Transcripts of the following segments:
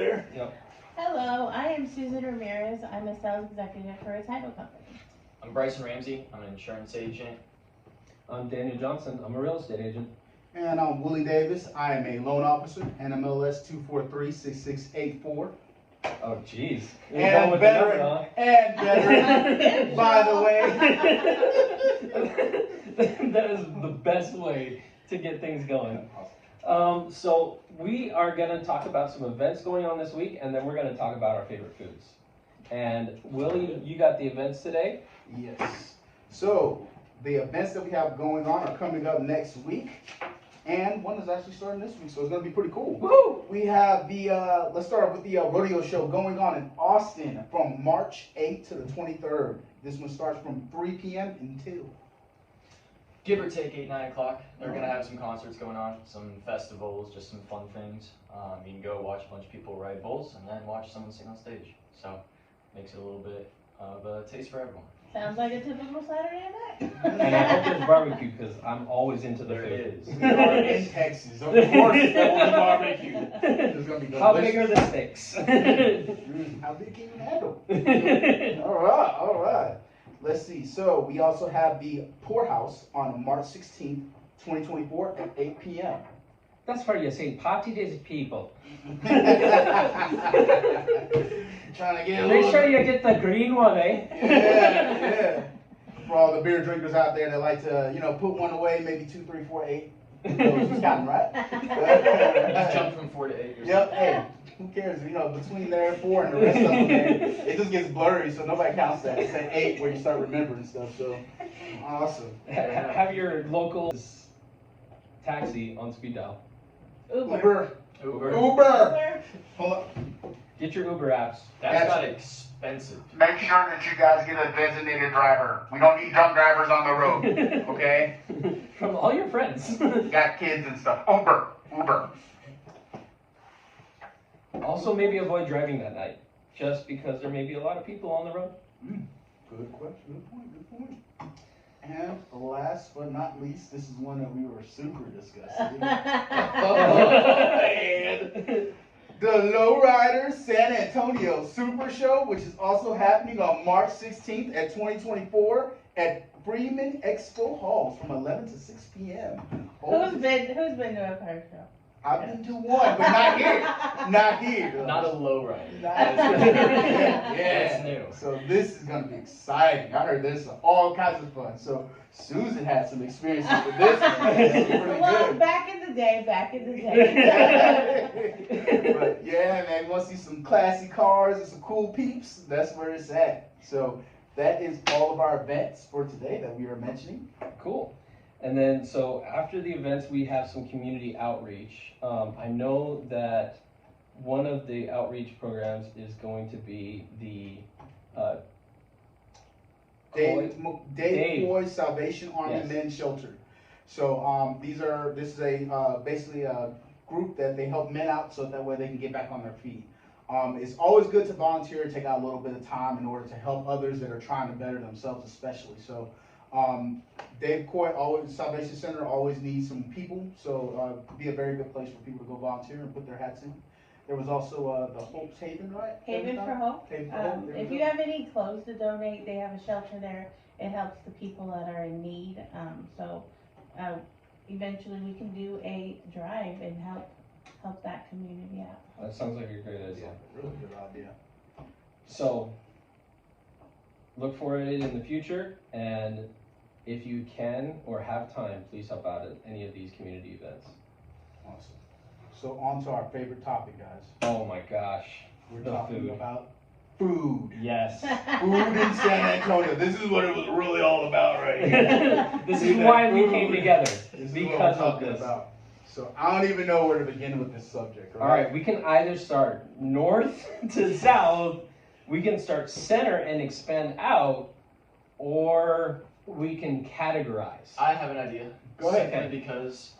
There. Yep. Hello, I am Susan Ramirez. I'm a sales executive for a title company. I'm Bryson Ramsey. I'm an insurance agent. I'm Daniel Johnson. I'm a real estate agent. And I'm Willie Davis. I am a loan officer, NMLS 243-6684. Oh, jeez. And veteran. And veteran, by the way. That is the best way to get things going. So we are going to talk about some events going on this week, and then we're going to talk about our favorite foods. And Willie, you got the events today? Yes. So the events that we have going on are coming up next week. And one is actually starting this week, so it's going to be pretty cool. Woo! We have the, let's start with the rodeo show going on in Austin from March 8th to the 23rd. This one starts from 3 p.m. until... Give or take 8, 9 o'clock. They're going to have some concerts going on, some festivals, just some fun things. You can go watch a bunch of people ride bulls and then watch someone sing on stage. So makes it a little bit of a taste for everyone. Sounds like a typical Saturday night. And I hope there's barbecue because I'm always into the There food. it is. We are in Texas. Of course, there will be barbecue. It's going to be How big are the steaks? How big can you handle? All right. Let's see. So we also have the Poorhouse on March 16th, 2024 at 8 p.m. That's where you say party days people. Trying to get a Make little... sure you get the green one, eh? Yeah. For all the beer drinkers out there that like to, put one away, maybe 2, 3, 4, 8. Who's counting, right? Just jump from 4 to 8 or Yep. something. Hey, who cares? Between there 4 and the rest of them, it just gets blurry, so nobody counts that. It's at 8 where you start remembering stuff. So awesome. Have your local taxi on speed dial. Uber. Uber. Uber. Hold up. Get your Uber apps. That's not expensive. Make sure that you guys get a designated driver. We don't need drunk drivers on the road, okay? From all your friends. Got kids and stuff. Uber. Also, maybe avoid driving that night, just because there may be a lot of people on the road. Good question. Good point. And last but not least, this is one that we were super discussing. And the Lowrider San Antonio Super Show, which is also happening on March 16th at 2024 at Freeman Expo Hall from 11 to 6 p.m. Who's been to a car show? I've been to one, but not here. Not here. Not a low rider. Yeah. That's new. So this is going to be exciting. I heard this all kinds of fun. So Susan had some experiences with this one. It's really Well, good. back in the day. But yeah, man, you want to see some classy cars and some cool peeps? That's where it's at. So that is all of our events for today that we are mentioning. Cool. And then, so after the events, we have some community outreach. I know that one of the outreach programs is going to be the Dave Coy Salvation Army Yes. Men's Shelter. So this is basically a group that they help men out so that way they can get back on their feet. It's always good to volunteer and take out a little bit of time in order to help others that are trying to better themselves, especially. So Dave Coy, Salvation Center always needs some people, so be a very good place for people to go volunteer and put their hats in. There was also the Hope's Haven, right? Haven for Hope. Haven for Hope. There If we you go. have any clothes to donate, they have a shelter there. It helps the people that are in need. Eventually we can do a drive and help that community out. That sounds like a great idea. Really good idea. So look for it in the future, and if you can or have time, please help out at any of these community events. Awesome. So on to our favorite topic, guys. Oh my gosh. We're The talking food. about food. Yes. Food in San Antonio. This is what it was really all about right here. This is why we came Food. together, This is what we're because of talking this. about. So I don't even know where to begin with this subject. All right, we can either start north to south, we can start center and expand out, or we can categorize. I have an idea. Go ahead. Simply because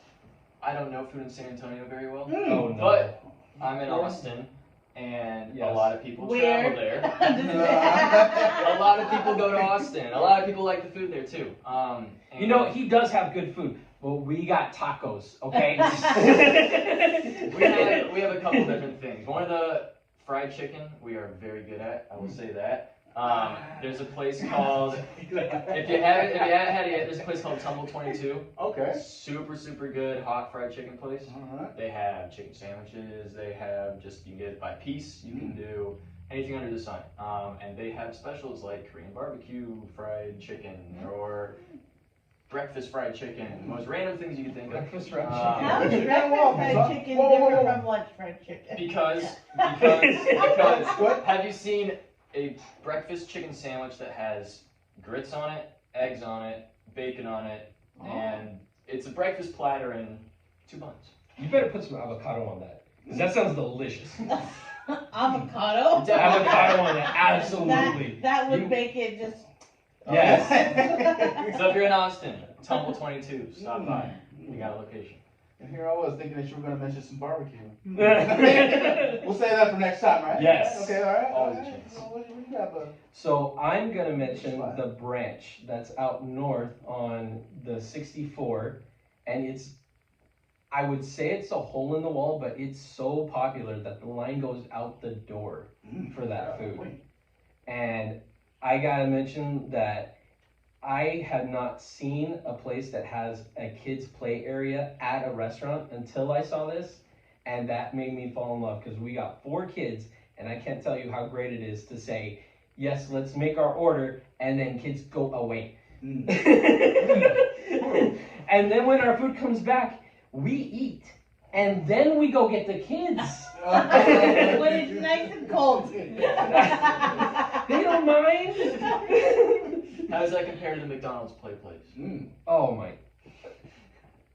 I don't know food in San Antonio very well. Oh no. But I'm in Austin, and Yes. a lot of people Where? travel there. A lot of people go to Austin. A lot of people like the food there too. You know, he does have good food, Well, we got tacos, okay? We have a couple different things. One of the fried chicken we are very good at. I will say that. There's a place called if you haven't had it yet, there's a place called Tumble 22. Okay. Super good hot fried chicken place. Alright. They have chicken sandwiches. They have just you can get it by piece. You can do anything under the sun. And they have specials like Korean barbecue fried chicken or breakfast fried chicken. The most random things you can think of. Breakfast fried How is chicken. breakfast fried chicken different from lunch fried chicken? Because What? have you seen a breakfast chicken sandwich that has grits on it, eggs on it, bacon on it, and it's a breakfast platter and 2 buns. You better put some avocado on that, because that sounds delicious. Avocado? Avocado on that, absolutely. That would make it just. Yes. So if you're in Austin, Tumble 22, stop by. We got a location. And here I was thinking that you were going to mention some barbecue. So We'll save that for next time, right? Yes. Okay, all right. Always a all right. chance. So what do you got, bud? I'm gonna mention the branch that's out north on the 64, and I would say it's a hole in the wall, but it's so popular that the line goes out the door for that food. And I gotta mention that I have not seen a place that has a kids play area at a restaurant until I saw this, and that made me fall in love because we got 4 kids, and I can't tell you how great it is to say, yes, let's make our order, and then kids go away. And then when our food comes back, we eat, and then we go get the kids. When it's nice and cold. They don't mind. How does that compare to the McDonald's play place? Oh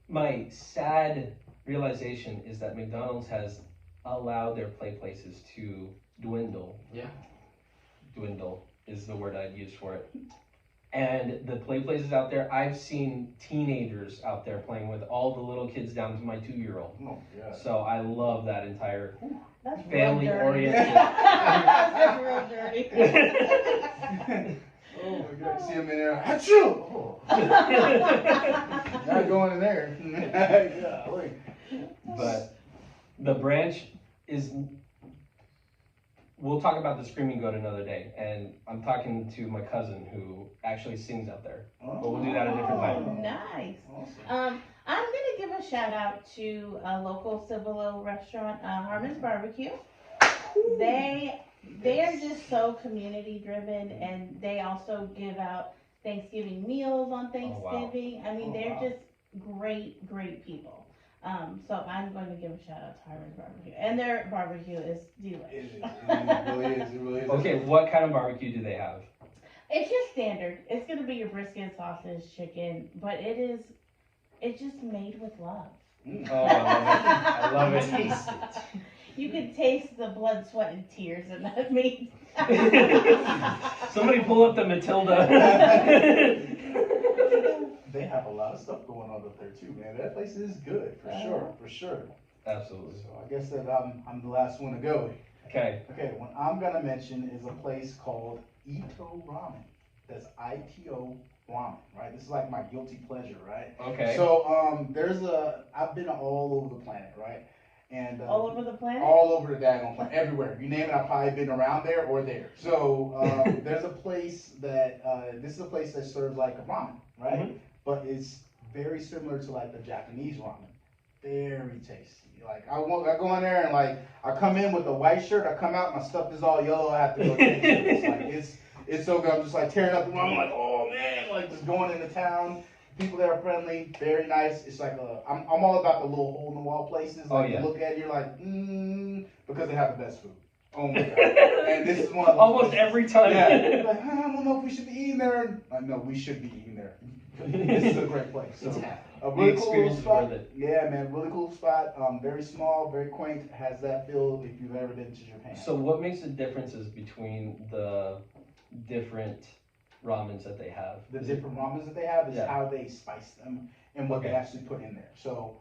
my sad realization is that McDonald's has allowed their play places to dwindle. Yeah. Dwindle is the word I'd use for it. And the play places out there, I've seen teenagers out there playing with all the little kids down to my 2-year-old. Oh, yeah. So I love that entire That's real family dirty. oriented. That's real dirty. Oh my God! See him in there. Achoo! Oh. Not going in there. Golly. But the branch is. We'll talk about the Screaming Goat another day, and I'm talking to my cousin who actually sings out there. But we'll do that a different Oh, time. nice. Awesome. I'm gonna give a shout out to a local Cibolo restaurant, Harmon's Barbecue. They are just so community driven, and they also give out Thanksgiving meals on Thanksgiving. I mean, they're just great people. So I'm going to give a shout out to Harmon's Barbecue, and their barbecue is delicious. It really is. Okay, what kind of barbecue do they have? It's just standard. It's gonna be your brisket, sausage, chicken, but it's just made with love. Oh, I love it. Taste it. You can taste the blood, sweat, and tears in that meat. Somebody pull up the Matilda. They have a lot of stuff going on up there too, man. That place is good for sure. Absolutely. So I guess that I'm the last one to go. Okay. Okay, what I'm gonna mention is a place called Ito Ramen. That's ITO Ramen, right? This is like my guilty pleasure, right? Okay. So I've been all over the planet, right? And All over the planet? all over the daggone planet, everywhere. You name it, I've probably been around there or there. So there's a place that this is a place that serves like a ramen, right? Mhm. But it's very similar to like the Japanese ramen. Very tasty. Like I go in there and like I come in with a white shirt, I come out, my stuff is all yellow. I have to go change it. It's like it's so good. I'm just like tearing up the ramen, like oh man, like just going into town. People that are friendly, very nice. It's like I'm all about the little hole in the wall places. Like you look at it, you're like, because they have the best food. Oh my god! And this is one of those almost places. every time. Yeah. Like, I don't know if we should be eating there. No, we should be eating there. This is a great place. So, It's happening. a really The cool experience is spot. worth it. Yeah, man, really cool spot. Very small, very quaint. Has that feel if you've ever been to Japan. So what makes the differences between the different ramens that they have? The different ramens that they have is Yeah. how they spice them and what they Okay. actually put in there. So,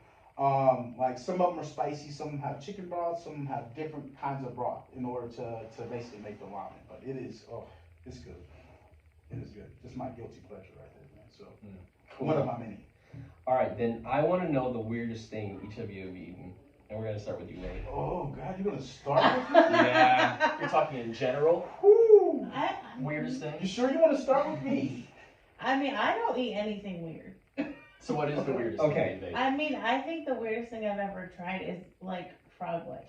like some of them are spicy, some of them have chicken broth, some of them have different kinds of broth in order to basically make the ramen. But it's good. It is good. Just my guilty pleasure right there, man. So Cool. one of my many. All right, then I want to know the weirdest thing each of you have eaten. And we're going to start with you, Nate. Oh, God, you're going to start with me? Yeah. You're talking in general. Whew. Weirdest thing. You sure you want to start with me? I mean, I don't eat anything weird. So what is the weirdest Okay. thing you've I mean, I think the weirdest thing I've ever tried is like frog legs.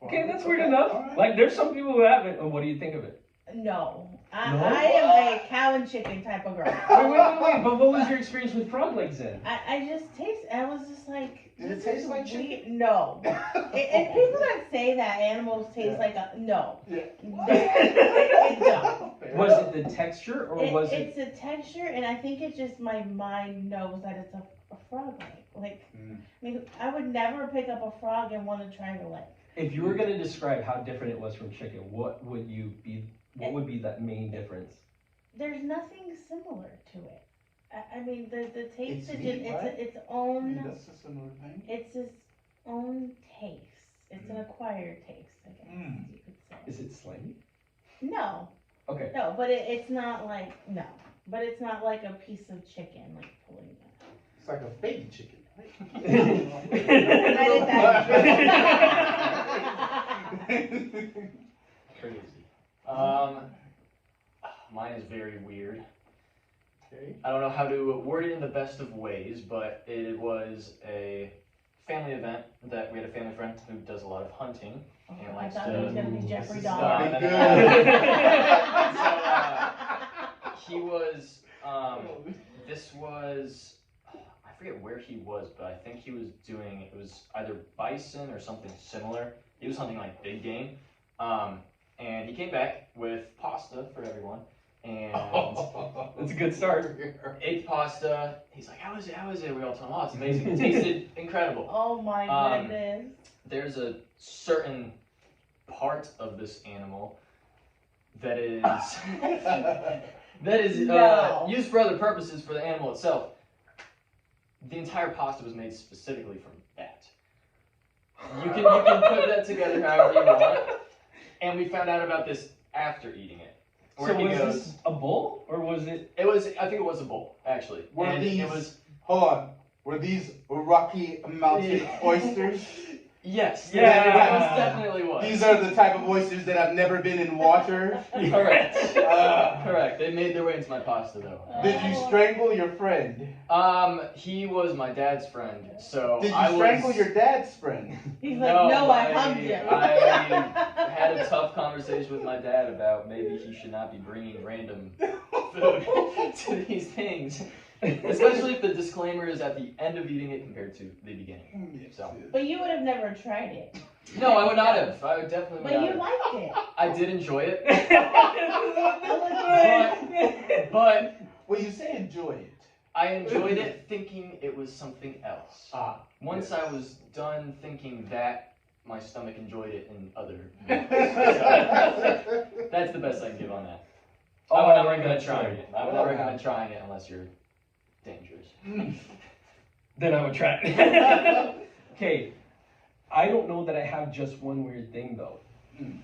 Okay, that's weird enough. All right. Like, there's some people who haven't. Oh, what do you think of it? No. I No? am a cow and chicken type of girl. Wait. But what was your experience with frog legs then? I just I was just like, Did it this taste is like weird. chicken? No. And people that say that animals taste like a, no. Yeah. It don't. Fair Was enough. it the texture or was it? It's a texture, and I think it's just my mind knows that it's a frog leg. Like, Mm. I mean, I would never pick up a frog and want to try the leg. If you were going to describe how different it was from chicken, what would be that main difference? There's nothing similar to it. I mean, the taste It's is meat, just, right? it's I own, mean, that's a similar thing. it's its own taste. It's an acquired taste, I guess Mm. you could say. Is it slimy? No, Okay. no, but it's not like, no. But it's not like a piece of chicken, like pulling it. It's like a baby chicken. Crazy. Mine is very weird. Okay. I don't know how to word it in the best of ways, but it was a family event that we had a family friend who does a lot of hunting. Oh, And I likes thought to- it was gonna be Jeffrey This is Dahmer. not good. He was, this was, I forget where he was, but I think he was doing, it was either bison or something similar. He was hunting like big game. And he came back with pasta for everyone. And That's a good start. ate pasta. He's like, how is it? How is it? We all told him, oh, it's amazing. It tasted incredible. Oh my Um, goodness. There's a certain part of this animal that is No. used for other purposes for the animal itself. The entire pasta was made specifically from that. You can put that together however you want. And we found out about this after eating it. Where So he was goes, this a bull or was it? it was, I think it was a bull, actually. Were And these, it was, hold on, were these Rocky Mountain oysters? yes, Yeah. it most definitely was. These are the type of oysters that have never been in water. Correct. Uh, Correct. They made their way into my pasta though. Did you strangle your friend? He was my dad's friend, so Did you I strangle was, your dad's friend? He's like, no, I hugged him. I had a tough conversation with my dad about maybe he should not be bringing random food to these things, especially if the disclaimer is at the end of eating it compared to the beginning. So. But you would have never tried it. No, I would not have. I would definitely But would you not have. liked it. I did enjoy it, But but Well, you say enjoy it. I enjoyed it thinking it was something else. Ah. Once yes. I was done thinking that, my stomach enjoyed it in other ways. So, that's the best I can give on that. I would not recommend trying it. I would not recommend trying it unless you're dangerous. then I would try it. Okay, I don't know that I have just one weird thing though.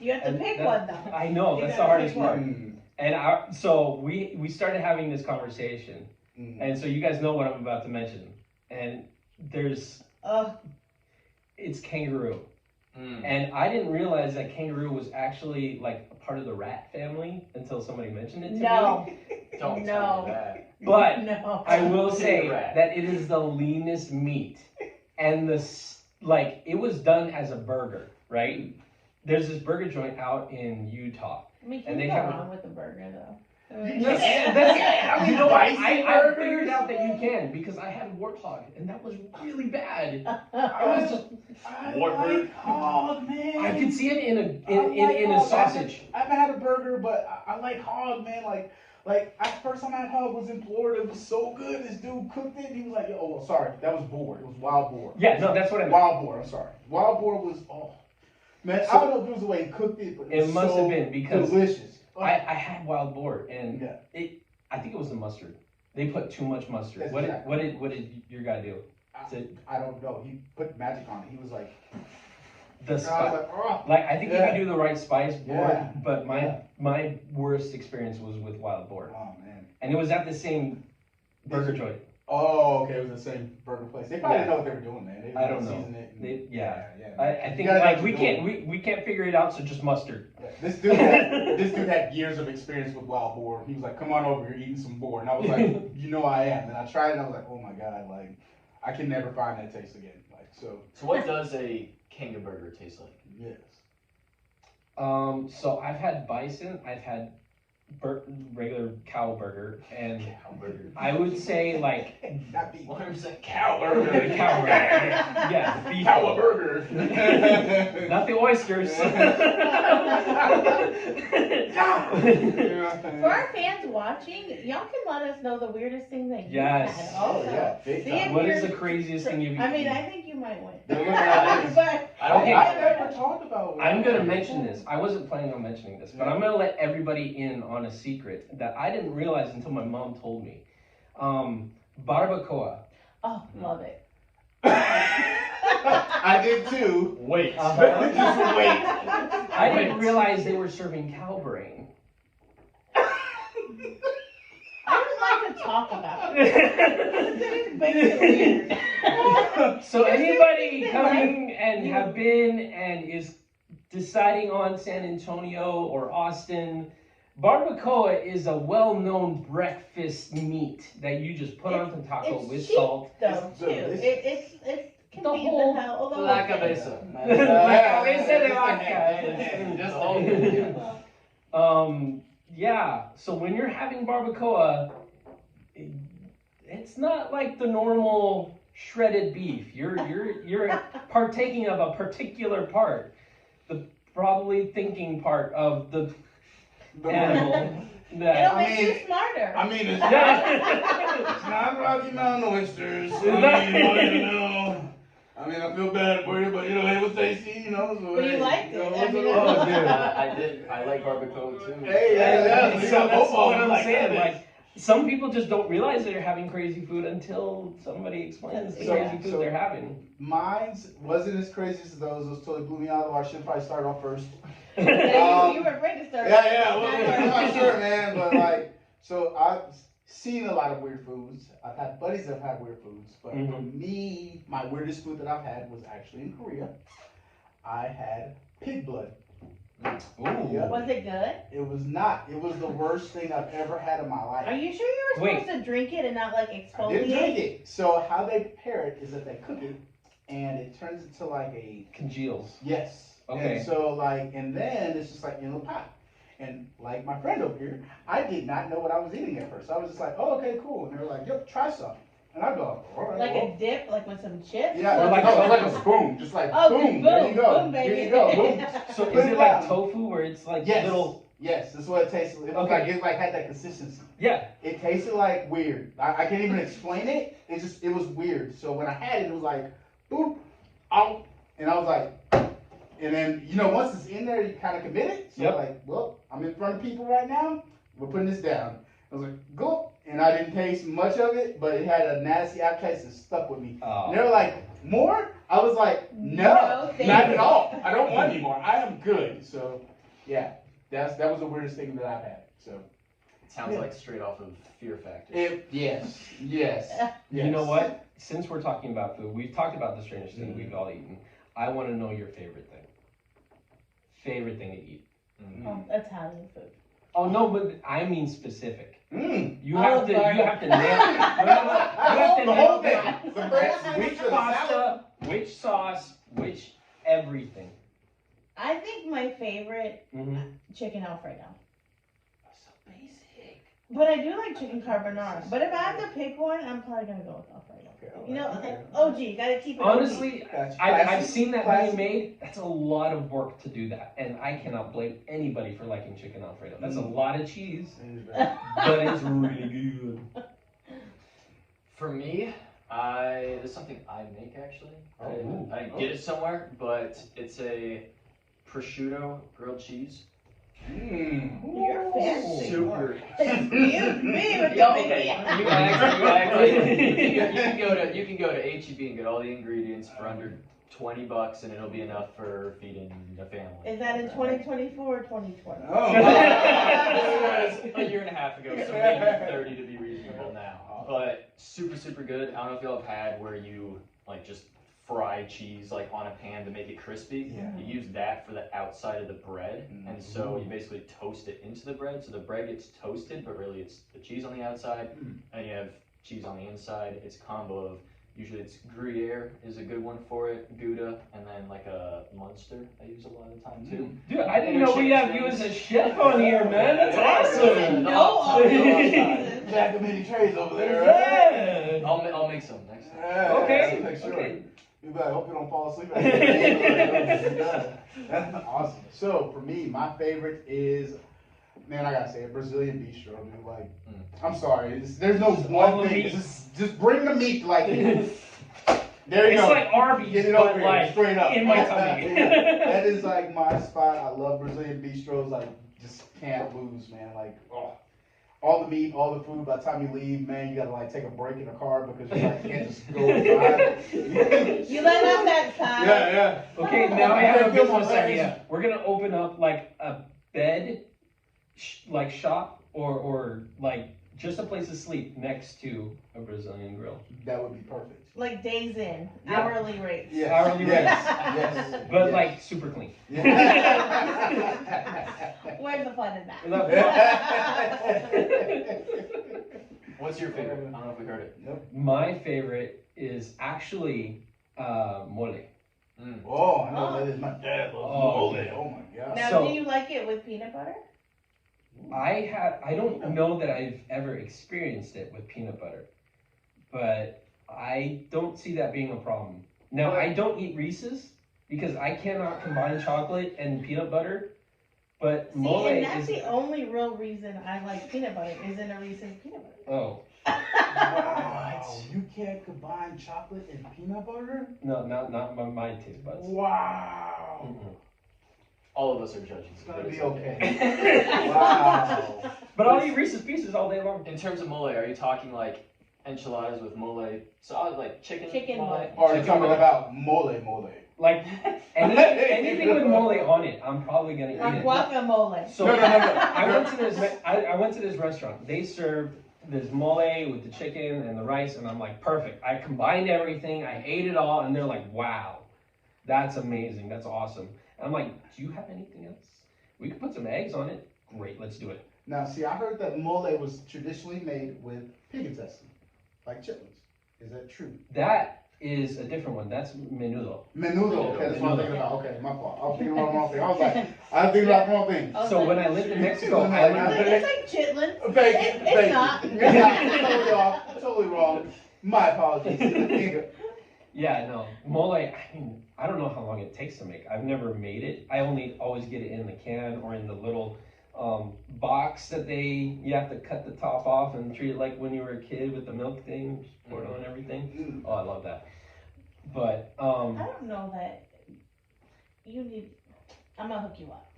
You have to And pick that- one though. I know, You that's the gotta hardest pick part. Mm. And so we started having this conversation, Mm. and so you guys know what I'm about to mention. And it's kangaroo. Mm. And I didn't realize that kangaroo was actually like a part of the rat family until somebody mentioned it to me. No, Don't No. tell me that. But no. I will say Rat. that it is the leanest meat, and like it was done as a burger, right? There's this burger joint out in Utah. I mean, and can they you go have- wrong with the burger though? You know what? I figured out that you can because I had warthog, and that was really bad. I was just I Wartburg. like hog, man. I could see it in I a like hog. sausage. I haven't had a burger, but I like hog, man. First time I had hog was in Florida. It was so good. This dude cooked it. And he was like, oh, sorry, that was boar. It was wild boar. Yeah, no, that's what I meant. Wild boar. I'm sorry. Wild boar was man. I don't know if it was the way he cooked it, but it was must so have been because delicious. I had wild boar, and Yeah. I think it was the mustard. They put too much mustard. That's What exactly. did your guy do? I don't know. He put magic on it. He was like, The I was spice. like, oh. Like I think Yeah. you could do the right spice boar, Yeah. but Yeah. my worst experience was with wild boar, Oh man. and it was at the same burger joint. Oh, okay, it was the same burger place. They probably didn't know what they were doing, man. They I don't know. seasoned it and- Yeah. yeah. I You think gotta know like what we you're can't doing. we can't figure it out, so just mustard. Yeah, this dude had years of experience with wild boar. He was like, "Come on over here, eating some boar," and I was like, "You know I am." And I tried it, and I was like, "Oh my god, like I can never find that taste again." Like so. So what does a Kinga burger taste like? Yes. So I've had bison, I've had regular cow burger, and Cow burger. I would say like Not beef. 100% Cow the burger. cow burger. Yeah, beef. Cow burger. Not the oysters. For our fans watching, y'all can let us know the weirdest thing that you Yes. had Oh also. yeah, big See time. if What is you're- the craziest thing you've eaten? I mean, I think you might win. They're looking at us. But I don't Okay. I never talked about. I'm gonna mention this. I wasn't planning on mentioning this, but I'm gonna let everybody in on a secret that I didn't realize until my mom told me. Barbacoa. oh, love it. I did too. Wait. Just wait. I didn't realize they were serving cow brain. I would like to talk about it. It makes it weird. So anybody coming and have been and is deciding on San Antonio or Austin, barbacoa is a well-known breakfast meat that you just put on the taco It's with cheap, salt. though, It's too. delicious. It can The be whole the hell. The La whole thing. cabeza. La cabeza de vaca. Just all Yeah. So when you're having barbacoa, it's not like the normal shredded beef. You're partaking of a particular part, the probably thinking part of the animal. That It'll I make you mean- smarter. I mean, it's Yeah. not Rocky Mountain oysters. It's I not- mean, well, you know. I mean, I feel bad for you, but you know, it was tasty, you know. So, But you hey, liked it. know, I what's mean, up? Oh, dude. I like barbacoa too. Hey, yeah. So We got that's both of what them I'm like saying. that. Like some people just don't realize they're having crazy food until somebody explains the So- crazy food so- they're having. Mine's wasn't as crazy as those. Those totally blew me out of the water. I should probably start off first. Yeah, you were afraid to start. Yeah, well, I'm not sure, man, but like, so I've seen a lot of weird foods. I've had buddies that have had weird foods, but for me, my weirdest food that I've had was actually in Korea. I had pig blood. Ooh. Yeah. Was it good? It was not. It was the worst thing I've ever had in my Are life. you sure you were Wait. supposed to drink it and not like I didn't exfoliate? drink it. So how they prepare it is that they cook it, and it turns into like a Congeals. yes. Okay. And so like, and then it's just like in a pot. And like my friend over here, I did not know what I was eating at first. I was just like, oh, okay, cool. And they were like, yep, try some. And I go, all right. Like well. a dip, like with some chips? Yeah, Or like no, tofu. like a spoon, just like Oh, boom, there you go, boom, baby. here you go, boom. So Put is it it like down. tofu where it's like Yes, little? yes, that's what it tasted. It was Okay. like it like had that consistency. Yeah. It tasted like weird. I can't even explain it. It was weird. So when I had it, it was like boop, out, and I was like, and then you know once it's in there, you kind of commit it. So Yep. like, well, I'm in front of people right now. We're putting this down. I was like, go, and I didn't taste much of it, but it had a nasty aftertaste that stuck with me. Oh. And they were like, more? I was like, no, No, thank not you. at all. I don't want any more. I am good. So, yeah, that was the weirdest thing that I've had. So, It sounds like straight off of Fear Factor. yes. You know what? Since we're talking about food, we've talked about the strangest thing we've all eaten. I want to know your favorite thing. Favorite thing to eat. Oh, Italian food. Oh no, but I mean specific. Mm. You have to. You Olive have to nail. You have to The nail whole down thing. The first which pasta, which sauce, which everything. I think my favorite Mm-hmm. chicken Alfredo. So basic. But I do like chicken carbonara. But if I have to pick one, I'm probably gonna go with Alfredo. Okay, You know, okay. OG, gotta keep it OG. Honestly, That's I've classic. seen that Classic. being made. That's a lot of work to do that, and I cannot blame anybody for liking chicken Alfredo. That's a lot of cheese, but it's really good. For me, there's something I make actually. I didn't get it somewhere, but it's a prosciutto grilled cheese. Mm. You're fancy. Super. Excuse me with the Okay, you can go to HEB and get all the ingredients for under $20, and it'll be enough for feeding a family. Is that in 2024 or 2020? Oh, This was a year and a half ago, so maybe 30 to be reasonable now. But super good. I don't know if y'all have had where you like just fry cheese like on a pan to make it crispy. Yeah. You use that for the outside of the bread, and so you basically toast it into the bread. So the bread gets toasted, but really it's the cheese on the outside, and you have cheese on the inside. It's a combo of usually it's Gruyere is a good one for it, Gouda, and then like a Munster I use a lot of the time too. Dude, I didn't know we have you as a chef on here, man. That's awesome. No, all Jack of many trades over there. Yeah. I'll make some next time. Yeah, Okay. make sure. Okay. You be like, I hope you don't fall asleep. That's awesome. So for me, my favorite is, man, I gotta say it, Brazilian bistro. Dude. Like, I'm sorry, there's no one thing. Just bring the meat. Like, there you It's go. like Arby's, Get it but over here, like straight up in my tummy. That is like my spot. I love Brazilian bistros. Like, just can't lose, man. Like, oh. All the meat, all the food. By the time you leave, man, you gotta like take a break in the car because you like, can't just go inside. You let out that sigh. Yeah. Okay, now I have a feel my business legs. idea. We're gonna open up like a bed, like shop, or like just a place to sleep next to a Brazilian grill. That would be perfect. Like days in, Yeah. hourly rates. Yes. Hourly yes. But yes. like super clean. Where's the fun in that? What's your favorite? I don't know if we heard it. My favorite is actually mole. Oh, I know that is my dad loves mole. Oh my god. Now, So- do you like it with peanut butter? I don't know that I've ever experienced it with peanut butter, but I don't see that being a problem. Now, I don't eat Reese's because I cannot combine chocolate and peanut butter, but See, mole and that's is. the only real reason I like peanut butter is in a Reese's peanut butter. Oh, Wow. You can't combine chocolate and peanut butter? no, not my taste buds. Wow. Mm-mm. All of us are judging. It's gonna be okay. Wow. But I'll eat Reese's Pieces all day long. In terms of mole, are you talking like enchiladas with mole sauce, like chicken? Chicken mole. Or are you talking about mole? Like anything with mole on it, I'm probably gonna eat Or it. guacamole. So No. I went to this restaurant. They served this mole with the chicken and the rice, and I'm like, perfect. I combined everything. I ate it all, and they're like, wow, that's amazing. That's awesome. And I'm like, do you have anything else? We could put some eggs on it. Great, let's do it. Now, see, I heard that mole was traditionally made with pig intestine, like chitlins. Is that true? That is a different one. That's menudo. Menudo. Okay, that's what I'm Menudo. thinking about. Okay, my fault. I was thinking about the wrong thing. I was thinking about the wrong thing. So when I lived in Mexico, I It's learned like, it's like chitlins. Bacon. It's not. Totally off. Totally wrong. My apologies. Yeah, no. Mole, I mean, I don't know how long it takes to make. I've never made it. I always get it in the can or in the little box that you have to cut the top off and treat it like when you were a kid with the milk thing, just pour it on everything. Oh, I love that. But, I don't know that you need. I'm gonna hook you up.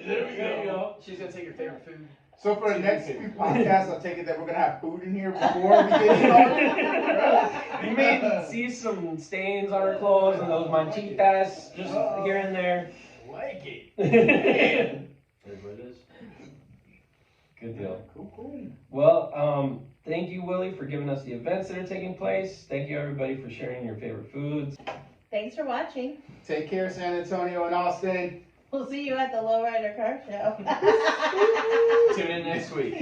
There we go. She's gonna take your favorite food. So for the next few podcasts, I'll take it that we're gonna have food in here before we get started. you may see some stains on her clothes and those manchitas just here and there. Like it. Here's what it is. Good deal. Cool. Well, thank you, Willie, for giving us the events that are taking place. Thank you, everybody, for sharing your favorite foods. Thanks for watching. Take care, San Antonio and Austin. We'll see you at the Lowrider Car Show. Tune in next week.